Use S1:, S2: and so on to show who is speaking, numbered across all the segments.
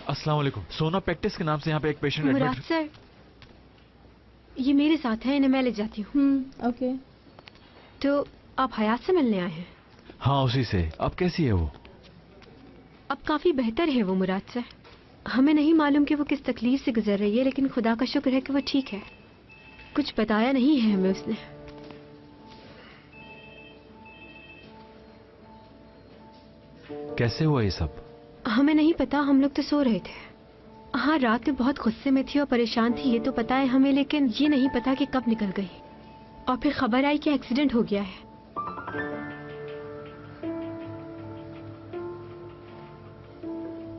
S1: अस्सलाम वालेकुम। सोना प्रैक्टिस के नाम से यहाँ पे एक पेशेंट
S2: मुराद सर, ये मेरे साथ है, इन्हें मैं ले जाती हूँ।
S3: ओके।
S2: तो आप हयात से मिलने आए हैं?
S1: हाँ उसी से। अब कैसी है वो?
S2: अब काफी बेहतर है वो मुराद सर। हमें नहीं मालूम कि वो किस तकलीफ से गुजर रही है, लेकिन खुदा का शुक्र है कि वो ठीक है। कुछ बताया नहीं है हमें उसने।
S1: कैसे हुआ ये सब?
S2: हमें नहीं पता, हम लोग तो सो रहे थे। हाँ, रात में बहुत गुस्से में थी और परेशान थी, ये तो पता है हमें, लेकिन ये नहीं पता कि कब निकल गई। और फिर खबर आई कि एक्सीडेंट हो गया है।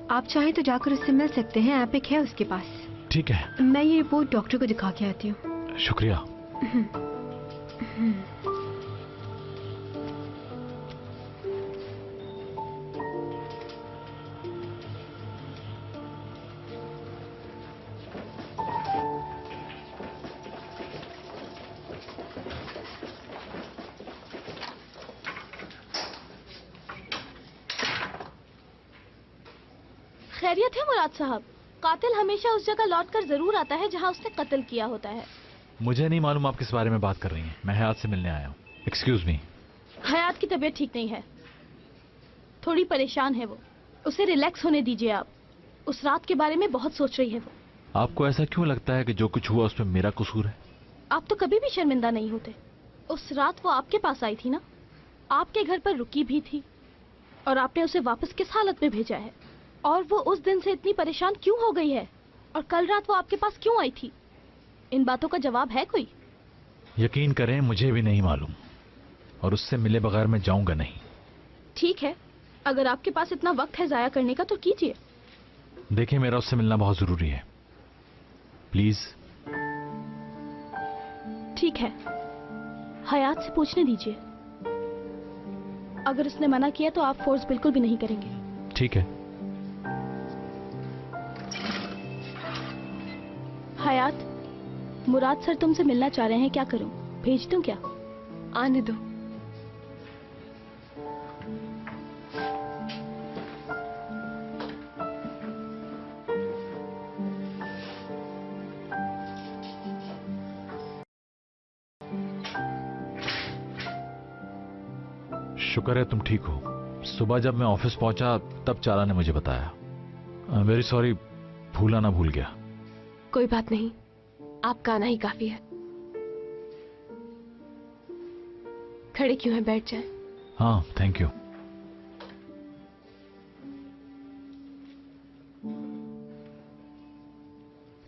S2: आप चाहें तो जाकर उससे मिल सकते हैं, एपिक है उसके पास।
S1: ठीक है।
S2: मैं ये रिपोर्ट डॉक्टर को दिखा के आती हूँ।
S1: शुक्रिया।
S4: खैरियत है मुराद साहब? कातिल हमेशा उस जगह लौट कर जरूर आता है जहां उसने कत्ल किया होता है।
S1: मुझे नहीं मालूम आप किस बारे में बात कर रही हैं। मैं हयात से मिलने आया हूँ। Excuse me.
S4: हयात की तबीयत ठीक नहीं है, थोड़ी परेशान है वो। उसे रिलैक्स होने दीजिए आप। उस रात के बारे में बहुत सोच रही है वो।
S1: आपको ऐसा क्यों लगता है कि जो कुछ हुआ उसमें मेरा कसूर है?
S4: आप तो कभी भी शर्मिंदा नहीं होते। उस रात वो आपके पास आई थी ना, आपके घर पर रुकी भी थी, और आपने उसे वापस किस हालत में भेजा है? और वो उस दिन से इतनी परेशान क्यों हो गई है? और कल रात वो आपके पास क्यों आई थी? इन बातों का जवाब है कोई?
S1: यकीन करें मुझे भी नहीं मालूम, और उससे मिले बगैर मैं जाऊंगा नहीं।
S4: ठीक है, अगर आपके पास इतना वक्त है जाया करने का तो कीजिए।
S1: देखिए, मेरा उससे मिलना बहुत जरूरी है, प्लीज।
S4: ठीक है, हयात से पूछने दीजिए। अगर उसने मना किया तो आप फोर्स बिल्कुल भी नहीं करेंगे।
S1: ठीक है।
S4: हयात, मुराद सर तुमसे मिलना चाह रहे हैं, क्या करूं? भेज दूं क्या?
S2: आने दो।
S1: शुक्र है तुम ठीक हो। सुबह जब मैं ऑफिस पहुंचा तब चाला ने मुझे बताया। वेरी सॉरी, भूला ना भूल गया।
S2: कोई बात नहीं, आपका आना ही काफी है। खड़े क्यों हैं, बैठ जाएं।
S1: हाँ थैंक यू।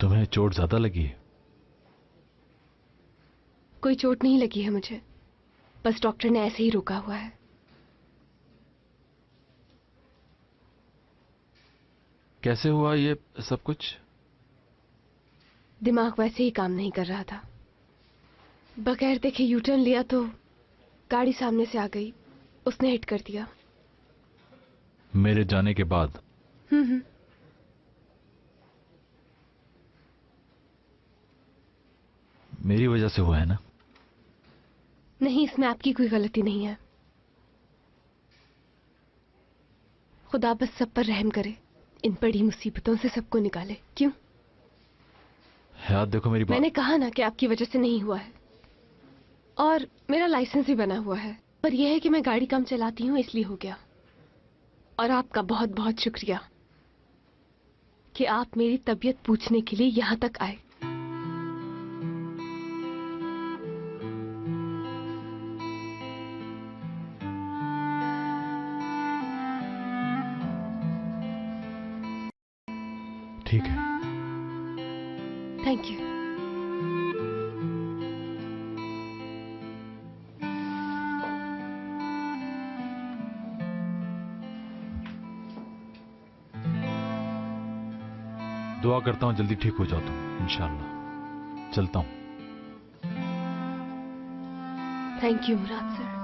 S1: तुम्हें चोट ज्यादा लगी है?
S2: कोई चोट नहीं लगी है मुझे, बस डॉक्टर ने ऐसे ही रोका हुआ है।
S1: कैसे हुआ ये सब कुछ?
S2: दिमाग वैसे ही काम नहीं कर रहा था। बगैर देखे यू टर्न लिया तो गाड़ी सामने से आ गई, उसने हिट कर दिया।
S1: मेरे जाने के बाद? मेरी वजह से हुआ है ना?
S2: नहीं, इसमें आपकी कोई गलती नहीं है। खुदा बस सब पर रहम करे, इन बड़ी मुसीबतों से सबको निकाले। क्यों?
S1: हयात देखो मेरी बात।
S2: मैंने कहा ना कि आपकी वजह से नहीं हुआ है, और मेरा लाइसेंस भी बना हुआ है, पर यह है कि मैं गाड़ी कम चलाती हूँ इसलिए हो गया। और आपका बहुत बहुत शुक्रिया कि आप मेरी तबीयत पूछने के लिए यहां तक आए।
S1: ठीक है।
S2: Thank you.
S1: दुआ करता हूं जल्दी ठीक हो जाओ तुम, इंशाल्लाह। चलता हूं।
S2: Thank you Murad sir.